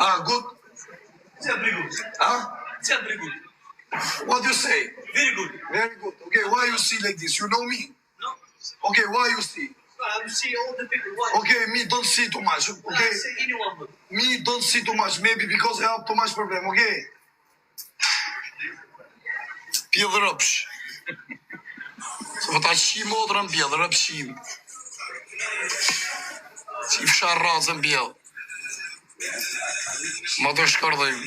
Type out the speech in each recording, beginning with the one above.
Good. Very good. Very good. What do you say? Very good. Very good. Okay, why you see like this? You know me? No? Okay, why you see? I see all the people. Why? Okay, me don't see too much. Okay? I say anyone. Me don't see too much. Maybe because I have too much problem. Okay? Pjellërëpsh. Se ta qi motrën pjellërëpshim. Si fsha razën pjell. Ma të shkërdhim.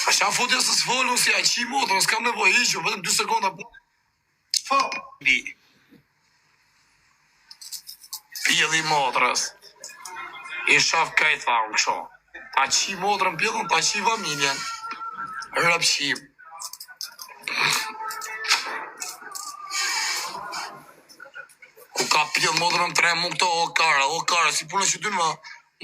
A qa futja se s'follu si a qi motrën, s'kam nevoj hiqo, vetëm 2 sekonda. Fa. Pjelli motrës. I shaf kajt thamë kësho. Ta qi motrën pjellën, ta qi familjen. Rëpshim. Ku ka pjellë motrën 3 mu këto o kara, si punën që dynë më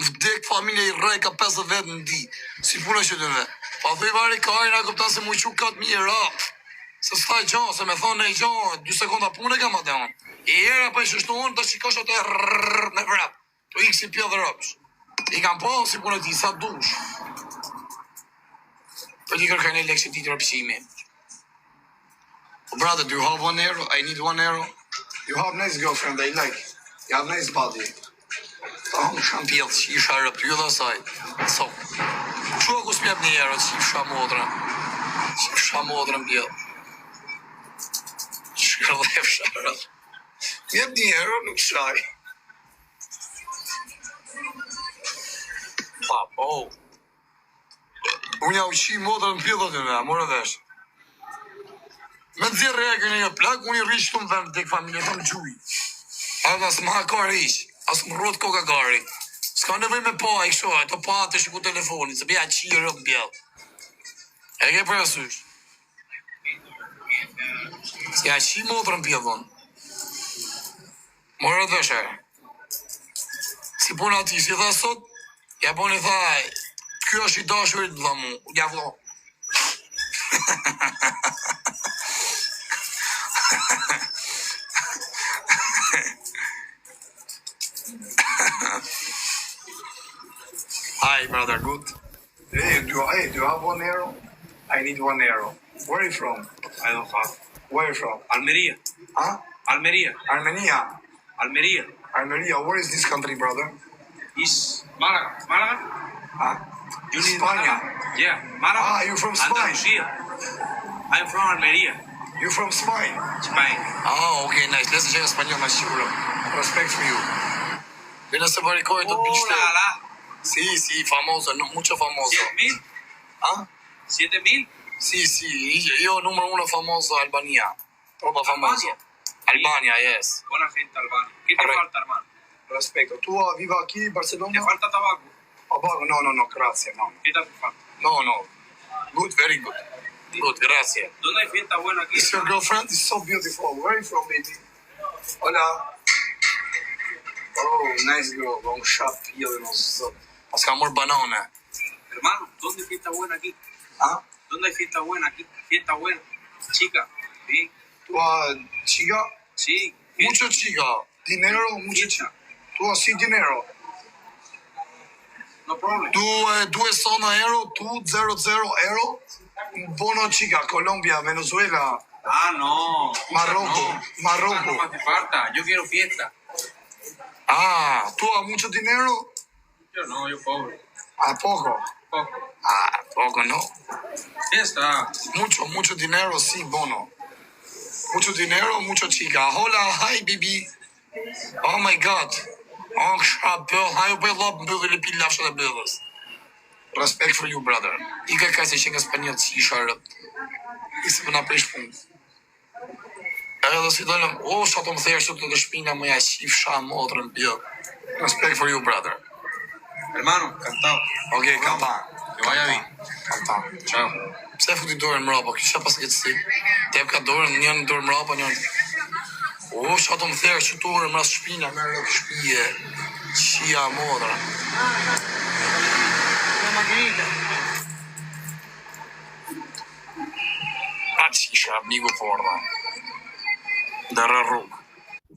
vdek familje i rej ka 50 vetë në di. Si punën që dynë. Pa thuj vari karin a këpta se mu i quk katë mirë, se s'taj gjonë, se me thonë e gjonë, 2 sekonda punë e kam atë onë. E jera pa i shështonë, të shikosh atë rrrrrr me vrap. To ikë si pjellë dhe rëpsh. I kam po si punë e ti, sa dush. Për t'i kërkaj në lekë që ti të rëpshimi. Brother, do you have 1 euro? I need 1 euro. You have nice girlfriend, I like. You have nice body. Ta më sham pjellë, që i sharë rëpë, ju dhe saj. So, që ku s'mjep 1 euro, që i fsha modrën. Që i fsha modrën pjellë. Shkërë fsha rëpë. Mjep 1 euro, nuk shaj. Oh. Unë ja u qi modrën pjellë aty me, morë vesh. Me të zirë regën e një plak, unë i rishë të më vend tek familje, të më gjuj. Edhe asë më hakar ish, asë më rrot koka gari. S'ka nevoj me pa, i kësho, të pa të shiku telefonit, se beja qirë rëpë bjellë. E ke për asysh. Si ja qi modrën pjellën. Morë vesh e. Si puna ti, si tha sot, ja poni tha, kjo është i dashurit, dha mu, ja vlo. Hi, brother, good. Hey, do you have 1 euro? I need 1 euro. Where are you from? I don't have. Where are you from? Almeria. Huh? Almeria. Armenia. Almeria. Armenia, where is this country, brother? Is Malaga. Malaga? Huh? You need Spain. Malaga? Yeah, Malaga. Ah, you're from Spain. Andalusia. I'm from Almeria. You're from Spain. Spain. Oh, okay, nice. Let's check español más seguro. Respect for you. Vienes a Baricoy, Oh, la, la. Sí, famoso, no, mucho famoso. 7.000. ¿Ah? 7.000. Sí, yo número 1 famoso, Albania. Ropa famoso. Albania, yes. Buena gente Albania. ¿Qué te Correcto. falta, hermano? Respecto. ¿Tú vives aquí en Barcelona? ¿Te falta tabaco? Tabaco? No, gracias, no. ¿Qué te falta? No. Good, very good. Good, gracias. ¿Dónde hay fiesta buena aquí? Is your girlfriend is so beautiful. Where are you from, baby? Hola. Oh, nice girl. Long shot, yo, no sé. Hasta amor banana. Hermano, ¿dónde hay fiesta buena aquí? ¿Ah? ¿Dónde hay fiesta buena aquí? Fiesta buena. Chica. Sí. ¿Tú chica? Sí. Mucho chica. Dinero, mucho chica. ¿Tú así dinero? No problem. ¿Tú es zona euro? ¿Tú 00 euro? Bono chica, Colombia, Venezuela. Ah, no. Marruecos, Marruecos. No me hace falta. Yo quiero fiesta. Ah, ¿tú has mucho dinero? Yo no, yo pobre. ¿A poco? Poco. Ah, poco no. Fiesta. Mucho dinero, sí, bono. Mucho dinero, mucho chica. Hola, hi, baby. Oh my God. Oh, shabel. Hi, eu love bëllë pi lafshë dhe bëllës. Respect for you, brother. I ka se që nga spanjot si sharët. I se përna prish punë. Edhe si dolem, sa të më thërë të të shpina më ja qif sha motrën pjë. Respect for you, brother. Hermano, cantado. Ok, kanta. Que vaya bien. Kanta. Ciao. Pse futi dorën mrapa? Kisha pas këtë si. Te ka dorën, njën dorën mrapa, njën. Sa të më thërë që dorën mras shpina, me rëpë shpije. Qia motra. La maquinita. A qisha, amigo forda. Dërë rrugë.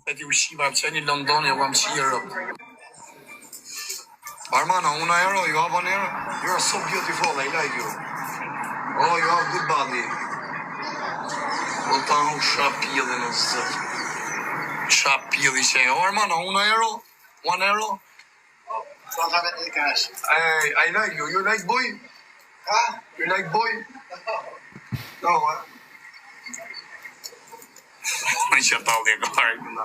Se ti ushqiva, pëse një London, jo kam qi Europe. Armana, una euro, you have 1 euro? You are so beautiful, I like you. Oh, you have good body. O ta nuk shapilin o zë. Shapili që e. Oh, Armana, 1 euro? 1 euro? Hey, I like you. You like boy? Huh? You like boy? No, huh? Më që talli e gare, kënda.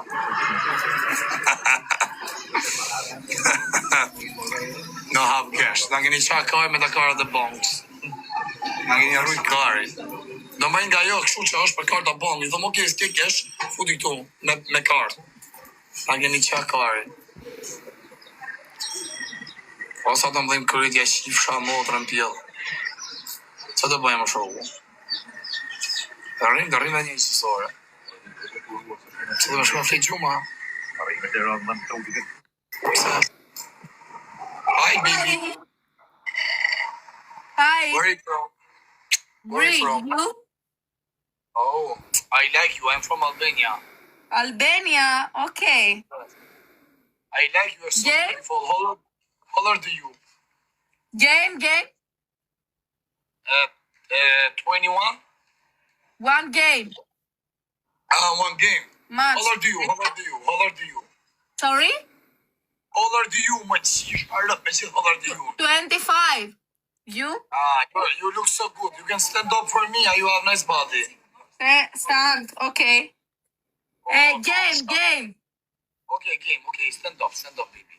No have cash. Na keni qa kare me ta karët e bankës. Na keni arrujt kare. Do më nga jo, kështu që është për kartë e bankë. I thëmë, okej, s'ke cash, futi këtu me kartë. Na keni qa kare. Osa të më dhejmë këritja qifsha motrën pjellë. Që të bëjmë shoku? Të rrim dhe një qësore. Që të më shkëm flit gjuma? Hi, baby. Hi. Where are you from? Where are you from? You? Oh, I like you. I'm from Albania. Albania. Okay. I like you. You're so Yeah? beautiful. How old are you? Game. 21? 1 game. 1 game. Match. How old are you? Sorry? How old are you? My cheese. How old are you? 25. You? You look so good. You can stand up for me. You have nice body. Stand. Okay. Game. Okay, game. Okay, stand up, baby.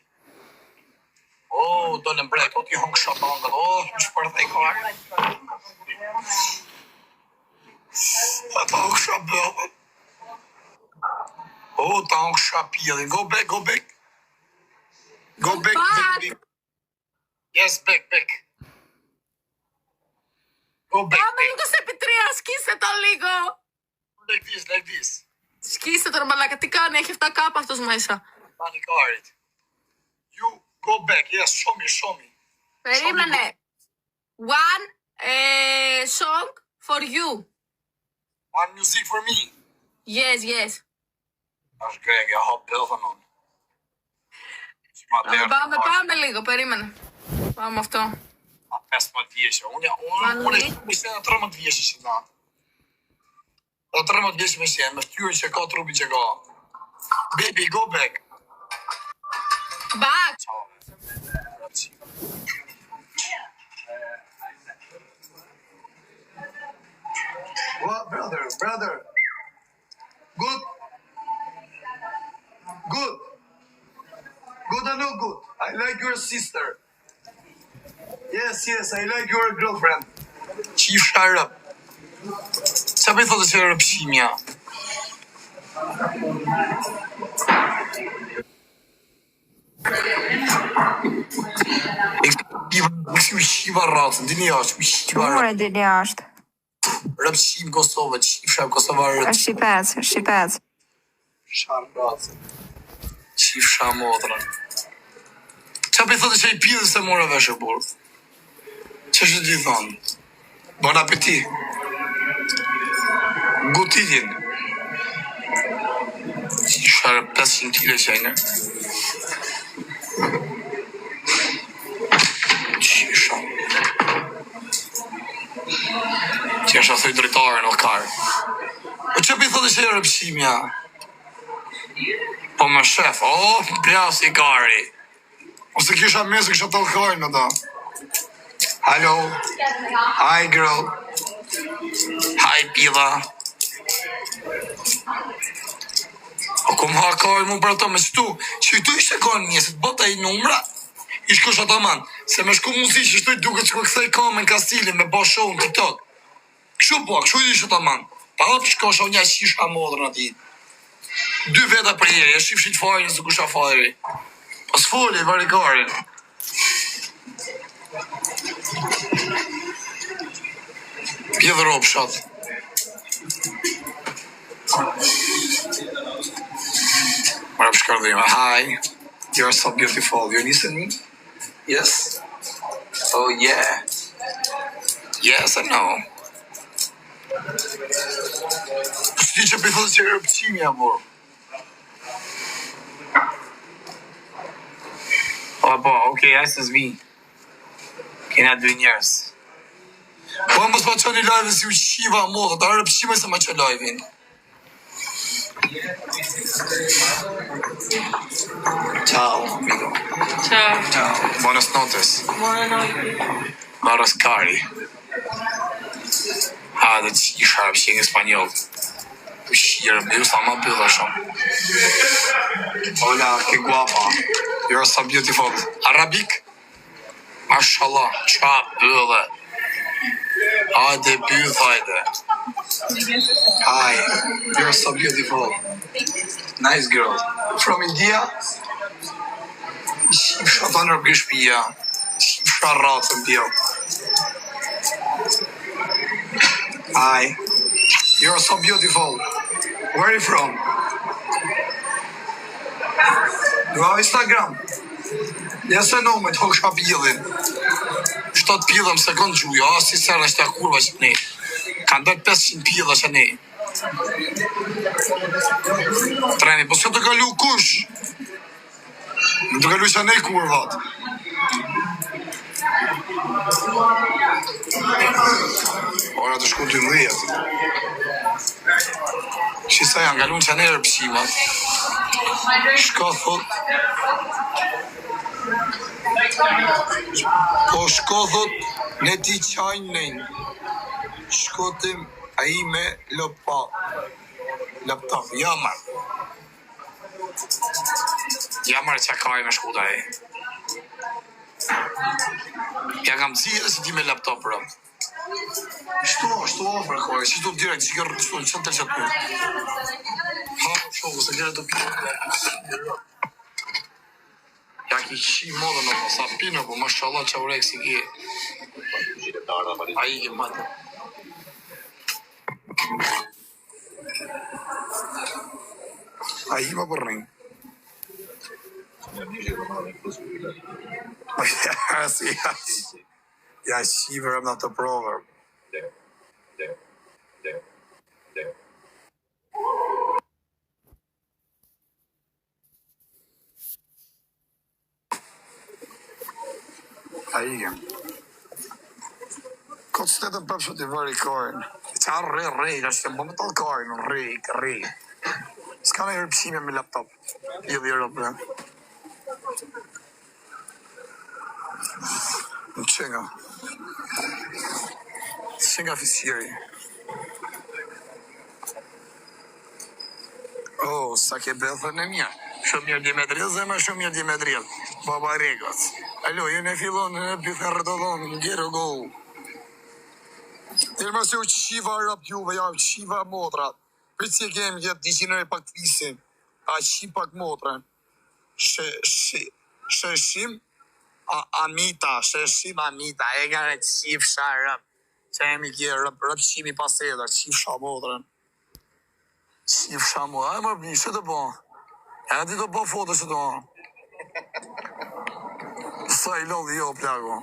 Oh, don't break. Oh, ti hong shatangat. Oh, shpërthej kare. Ta hong shabëllën. Oh, ta hong shapillin. Go back. Go back, baby. Yes, back. Go back. Λίγο σε επιτρία, σκίσε το λίγο. Like this. Σκίσε τον μαλάκα, τι κάνει, έχει 7 κάπα αυτός μέσα. Panic. You go back. Yes, show me. Περίμενε. One song for you. One music for me. Yes. Është greg, ja hap pëllëthënon. Πάμε λίγο, περίμενε. Πάμε αυτό. 15 vjeqe. Unë e shtë 13 vjeqe që da. 13 vjeqe me shenë, me ftyrën që ka, trupi që ka. Baby, go back. Back. What, brother? Good or no good? I like your sister. Yes, I like your girlfriend. Qif sharëp. Qa për i thotë që rëpshimja? Kështu shiva ratën, dini jashtë, shiva ratën. More dini jashtë. Rëpshim Kosovë, qifsham Kosovarët. Shqipec. Sharë ratën. Qifsha motrën. Qa për i thotë që i pidhë se more veshë burë? Që që t'i thonë? Bon apeti. Gutitin. Qifsha 500 kile qajnë. Qifsha. Që është athoj drejtare në karë. O që për i thotë që e rëpshimja? Po më shef, plas i gari. Ose kisha mesë kisha të lëkajnë në da. Hello. Hi girl. Hi pila. O kom ha kajnë mu për ato me qëtu. Që i tu ishte kajnë njësit, bota i numra. I shko shataman. Se me shku mundësi që shtu i duke që këthej kamen kastilin me ba show në TikTok. Kështu i shataman. Pa hapë shko show një qisha modrën ati. 2 veta për jeri, e shifshit fajnë së kusha fajri. Pas foli, varikarin. Pjedhë ropë shatë. Mara për shkardhime. Hi, you're so beautiful. You listen me? Yes? Oh yeah. Yes, I know. Ti që për i thotë që e rëpqimja, bro. Po, okej, aj se zvi. Kena dy njerës. Po mos ma qëni live si u qiva modë, ta rëpshime se ma që live-in. Ciao, amigo. Ciao. Ciao. Buenas noches. Buonanotte. Barras Cari. Hajde që i sharp që i espanjol. Shirë, me ju sa ma bëllë shumë. Hola, que guapa. You're so beautiful. Arabic? Mashallah, qa bëllë. Hajde, bëllë, hajde. Hi, you're so beautiful. Nice girl. From India? Shifra të nërë gëshpia. Shifra ratën bjo. Hi, you're so beautiful. Where are you from? You have Instagram? Yes or no, me të hokësha pjellin. Shtot pjellëm se kënë gjuja, si sërë është e kurva që ne. Kanë dërë 500 pjella që ne. Treni, po s'ka të kalu kush? Në të kalu që ne kurvat. Ora të shku 12. Qisa janë kalu që ne rëpshimat. Shka thot? Po shko thot, ne ti qajnë nejnë. Shkotim a i me laptop. Jamar. Jamar që ka i me shkuta e. Ja kam cilë si ti me laptop, bro. Shto ofre, kore. Si shto direkt, si kërë shto në qënë të qëtë për. Ha, shoku, se kërë të pjë. Ja ki qi modë në po, sa pinë, po, mashallah që urek si ki. A i ke matë. A i më përrin. Ja shqiver në të proverb. A i kem. Këtë stetën përpshë të i vëri karin. Qa re, që më të të karin, re. S'ka në i rëpshime me laptop. I dhe rëpë. Në qenga. Qenga fisqiri. Oh, sa ke bethën e mja. Shumë mirë Dimetril, zemë shumë mirë Dimetril. Baba Regos. Alo, jene fillon në bëthën rëtëllon, në gjerë go. Tërë më se u qiva rap juve, ja, qiva motrat. Për që kemë jetë 200 euro pak fisin. A qim pak motrën. Shëshim amita, e gare qifsha rëp. Që jemi kje rëp qimi pas edër, qifsha motrën. Qifsha motrën, a e mërë bëni, që të po? E ti të po foto që të po? Sa i lodhi jo, plako.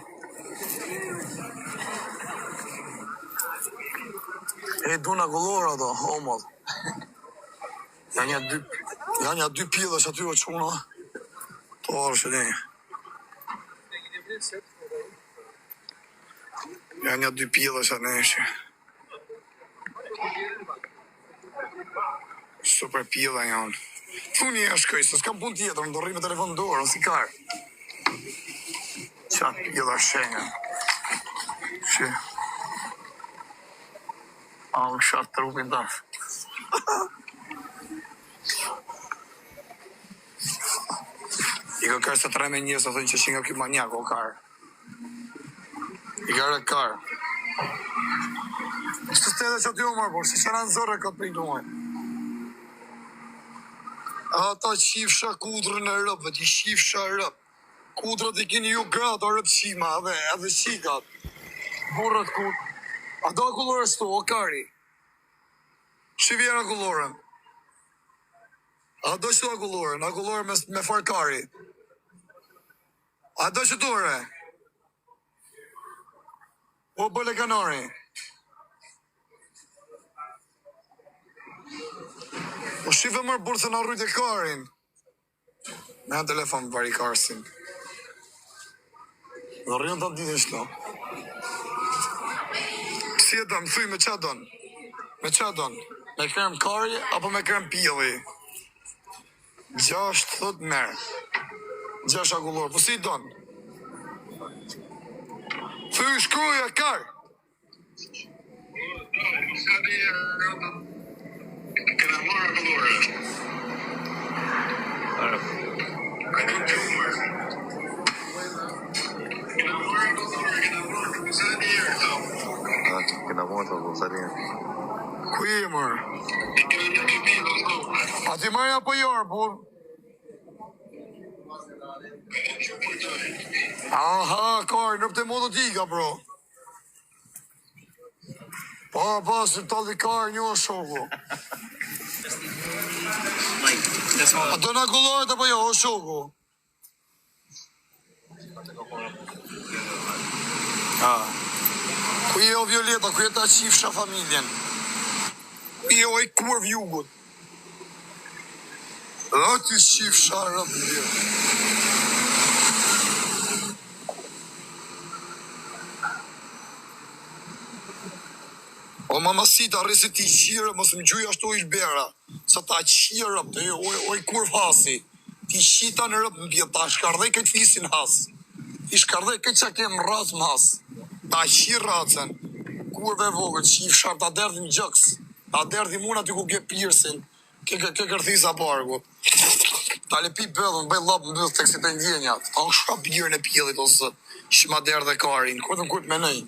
E duna gullora do, homod. Janë dy pjellës aty o quna. To arë që ne. Janë dy pjellës atë neshe. Super pjella janë. Puni e shkoj, se s'kam pun tjetër, më do rri me telefon në dorë, në si karë. Qa pjella shenga. Që. A më shatë trupin taf. I ka kërë se 3 me njësë, a thënë që shinga kjo manjak, o karë. I ka rë karë. Shtë stede që t'ju marë, por si që në nëzore këtë për i duaj. Ata qifsha kudrën e rëpë, ti qifsha rëpë. Kudrët i kini ju gratë, a rëpësima, edhe shikat. Burët kudrë. A do akullore s'to, o kari? Që vjen akullorën? A do që do akullorën? Akullorën me farkari? A do që dore? O bële kanari? O shive mërë burë se në rrujt e karin? Me në telefon vari karsin. Dhe rrinë të ditë shto. Si e don, thuj me qa don? Me qa don? Me krem kari apo me krem pilli? 6 thot merë. 6 akullor, po si don? Thuj shkruja kar. Këna marrë akullore. Këna morë të zërin. Ku je, mërë? A ti marrë apo jorë, por? Aha, kar, në pëtë modë t'iga, bro. Pa, se t'alli kar një o shoku. A do në kullohet apo jo, o shoku? Ku je o Violeta, ku je ta qifsha familjen? Ku je o i kurv jugut? Dhe ty qifsha rëpë. O mamasita, rrisi ti qire, mos më gjuj ashtu ish bera. Sa ta qire rëpë, o i kurv hasi. Ti qita në rëpë mbje, ta shkardhej këtë fisin has. Ti shkardhej këtë që kemë rrasë më has. Ta qire racen. Kurve vogët, qifsha, ta derdhim gjëks. Ta derdhim unë aty ku ke pirsin. Ke kërthisa bargu. Ta lepi bëllën, bëj lapë më bëllë të kësit e ndjenjat. Ta në shra birën e pjellit ose shma derdhe karin. Kërëtëm kërët me nej.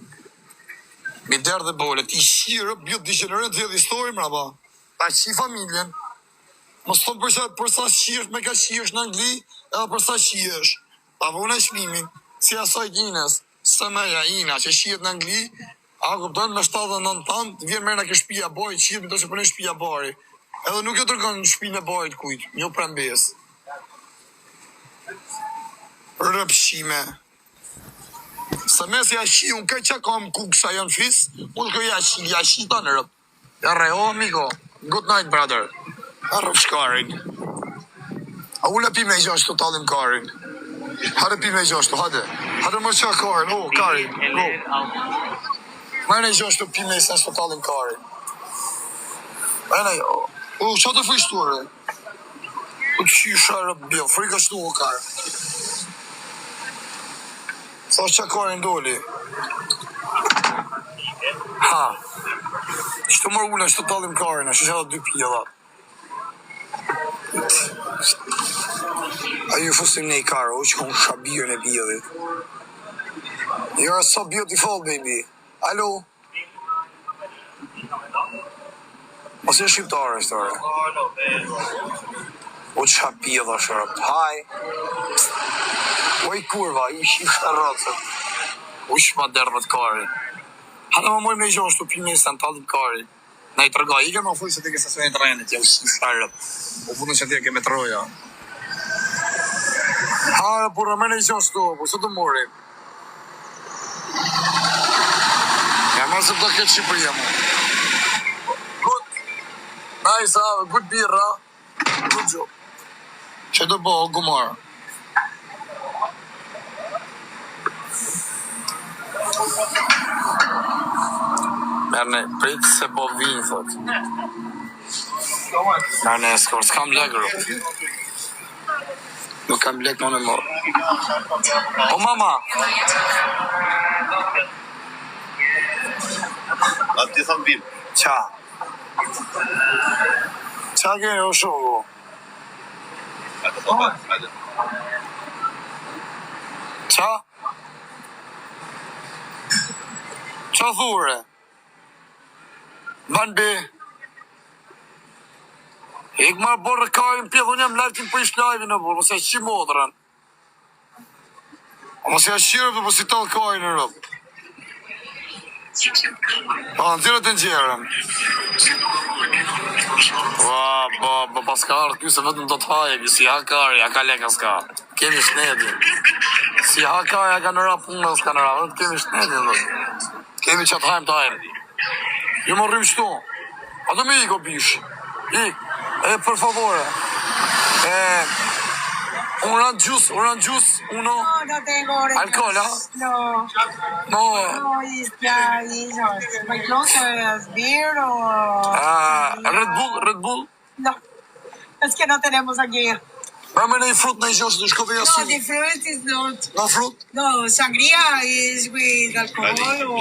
Mi derdhe bole, ti shirë, bjët digenerën të jedhë histori mraba. Ta qi familjen. Mos thonë përsa shirë me ka shirësh në Angli, edhe përsa shirësh. Ta vune shmimin, si asaj Gines, së meja ina që shirët në Angli, a kuptojnë me 79 tanë, vjen mërë në kë shpia bojt, shirët me të që përnë shpia bari. Edhe nuk jo tërkon në shpinë e bajt kujt, një prembes. Rëpshime. Së mes ja shi, unë kaj që kam kuksa janë fis, unë kjo ja shi ta në rëp. Ja reho, amigo. Good night, brother. A rëp shkarin. A ule pi me gjashtu talim karin. Hare pi me gjashtu, hade. Hade më qa karin, karin, go. Mërë e gjashtu pi me gjashtu talim karin. Mërë e, qa të frishtore? U të qysha rëp bjo, frika shtu o karë. Sa që karin doli? Ha. Shtu mërë ule, shtu talim karin, ashtë që edhe 2 pjela. A ju fusim ne i karë, u që kënë shabirën e bjelit. You are so beautiful, baby. Alo? Ose e shqiptare, shtore? U që shabirë, shërë. Hi. Oj kurva, i shifë rrëtët. U shma derdhët kari. Hada më mojmë në i gjashtu pime se në talit kari. Na i tërga, i ke më fuj se të ke stacionit të rrenit, ja u shifë rrët. U fundën që tje ke metroja. Ha, por në mene i gjashtu, por së të mori. Ja ma se të këtë Shqipëria mu. Good. Nice, good birra. Good job. Që të bëhë, gumarë. Merne, pritë se po vinë, thot. Merne, s'kam legru. Nuk kam lek më në morë. O, mama! A ti thëmë bim? Qa? Qa ke o shoku? A të thëmë, hajde. Qa? Qa thure? Ban be? Ik marë borë karin pjedhun jam lajtin për ish lajvi në borë, mëse qi modrën. Mëse ja shirë për si talë karin në rëpë. Pa, në tjere të njerën. Pas ka arë ty se vetëm do të hajegi, si ha kari, ja ka leka s'ka. Kemi shnedin. Si ha kari, ja ka në rapë unë, s'ka në rapë, kemi shnedin dhe. Kemi që të hajmë të hajmë. Jo më rrim shtu. A do me i ko bish. I, për favore. Orange juice, uno. No tengo orange. Alcohol, ¿ah? No. No. No, no. My clothes are beer or... Red Bull. No. Es que no tenemos aquí. Dame një frut në gjosh në shkove No, jasy. the fruit is not... No fruit? No, sangria is with alcohol o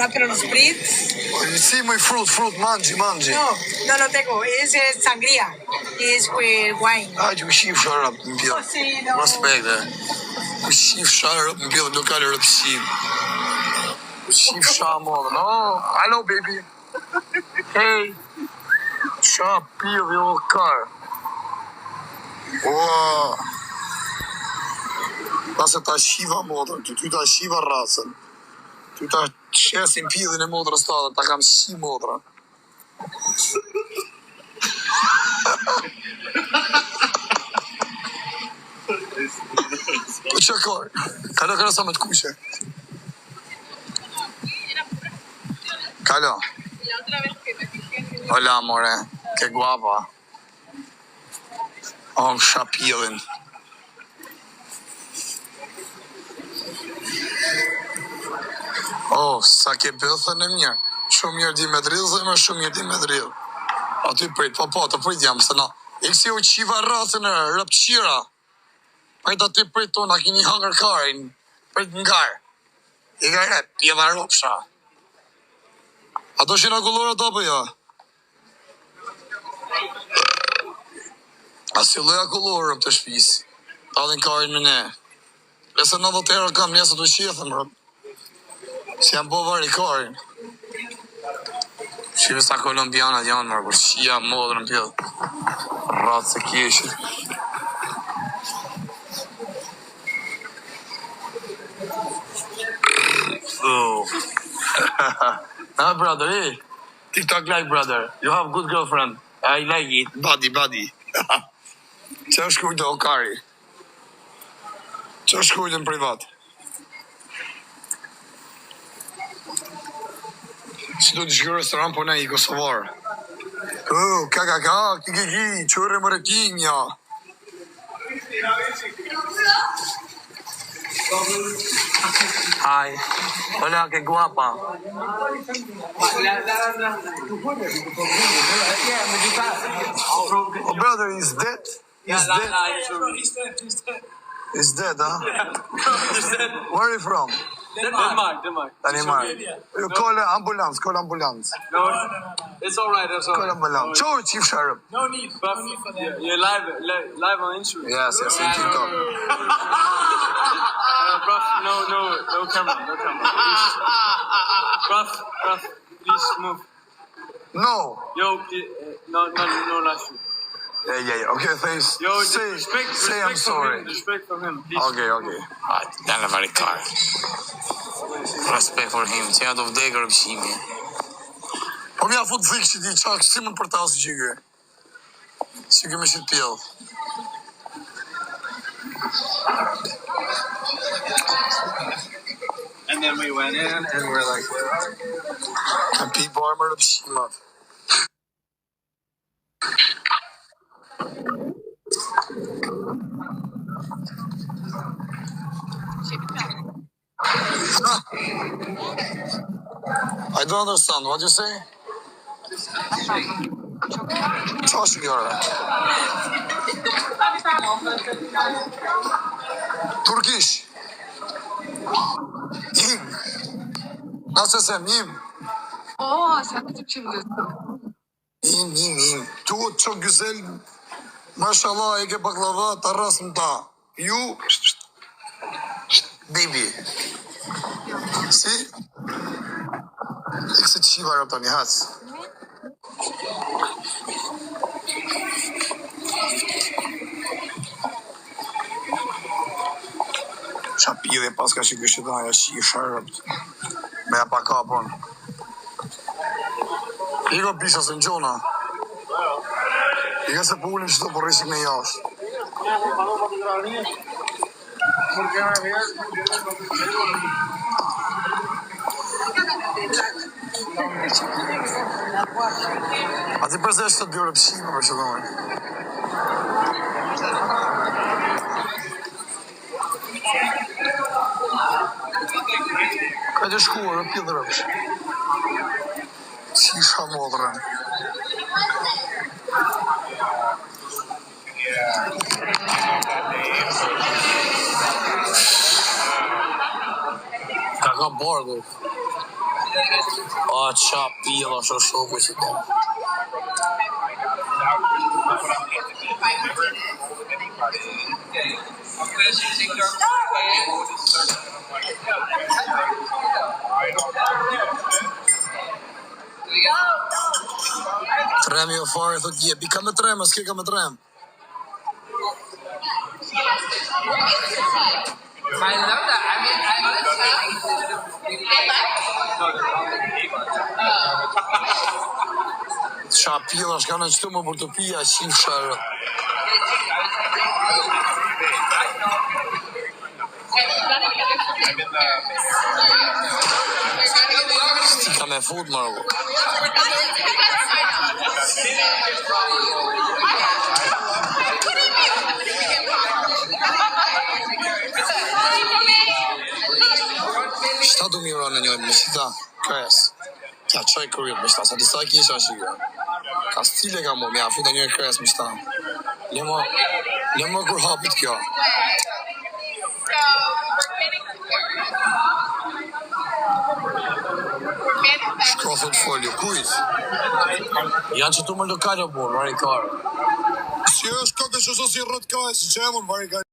Aperol Spritz. Si më fruit, mangi. No lo tengo. Es sangria. Is with wine. Hajde, u shif sharap në pjellë. Sí, no. Respekt, u shif sharap në pjellë, lokale rëpsim. U shif shamodë, no? Hello, baby. Hey. Qa pjellë jo kar. Wow. Pasë ta shiva modrën, ty ta shiva rasën. Ty ta shesin pjellin e modrës ta dhe ta kam shi modrën. Po që kërë? Kalo sa me të kushe. Kalo. Hola, amore. Que guapa. Oh, shapillin. Oh, sa ke bëthën e mirë. Shumë mirë di me drillë, dhe me shumë mirë di me drillë. Aty prit, po, të prit jam, se na. I kësi u qiva rrasën e rëpqira. Pajta ty prit tona, kini hangër karin. Prit ngarë. I ka rep, pjeva ropsha. A do shina kullore të për jo? A si loja kullorëm të shpis. Ta dhe në karin me ne. Lese 90 euro kam njësë të shithëm, rëp. Si jam bo vari karin. Shive sa kolombianat janë, mërë, kur shia modrën pjellë. Ratë se kjeshit. Ah, brother, hey. TikTok like, brother. You have good girlfriend. I like it. Buddy. Që është kujtë o kari? Që është kujtë në privat? Si do të shkë restoran po ne i Kosovarë. Kaka, kiki, qërë më rëkimja. Hi. Hola, que guapa. Oh, brother, he's dead. He's dead, huh? Where are you from? Denmark. Danimark. You call ambulance. No, it's all right. Call ambulance. Çoğu çift şarap. No need. You're live on insurance. Yes, in TikTok. Bruh, no camera. Bruh, please move. No. Yo, no last shoot. Yeah. Okay, thanks. Yo, say I'm sorry. Respect for him, please. Okay. Den är väldigt klar. Respect for him. Që ja do vdekër pëshimi. Po mja fut frikë që ti qak simën për ta si që kë. Si kë me shqit pjellë. And then we went in and we're like, Ka pi barmër në pëshimat. I don't understand. What you say? Çoş göre. Turkish. İyiyim. Nasılsın? İyiyim. Oo, sen de Türkçe biliyorsun. İyiyim. Çok güzel. Maşallah Ege baklava tarasında. You baby. Si? İkisi çiğ var aptani has. Qa pide pas ka që kështë të aja shi sharëpt. Me ja pa kapon. Iko pisas në gjona. Ika se pullin që të përrisik me jashtë. A ti përse është të dyre pëshime për që dojnë? e shkuar, e pjellërësh. Si isha modrën. Ka bargu. A, qa pjella shë shoku që ka. Tremi o fare, thot jepi, ka me trem, s'ke ka me trem. I love that. I mean, I Qa pjella shka në qëtu më për të pija, qim sharë. Sti ka me fut, marrë. Shta du mi rënë njojnë, me qita, kres. Kja qaj kërrit, me shta, sa disa kisha shikë. Ka stile ka mo, me a futa njojnë kres, me shta. Një më kur hapit kjo. Shkrofët folio, kujt? Janë që tu më lokale, bo, marikar. Si është ka kështë si rrët ka, si që e mund, marikar.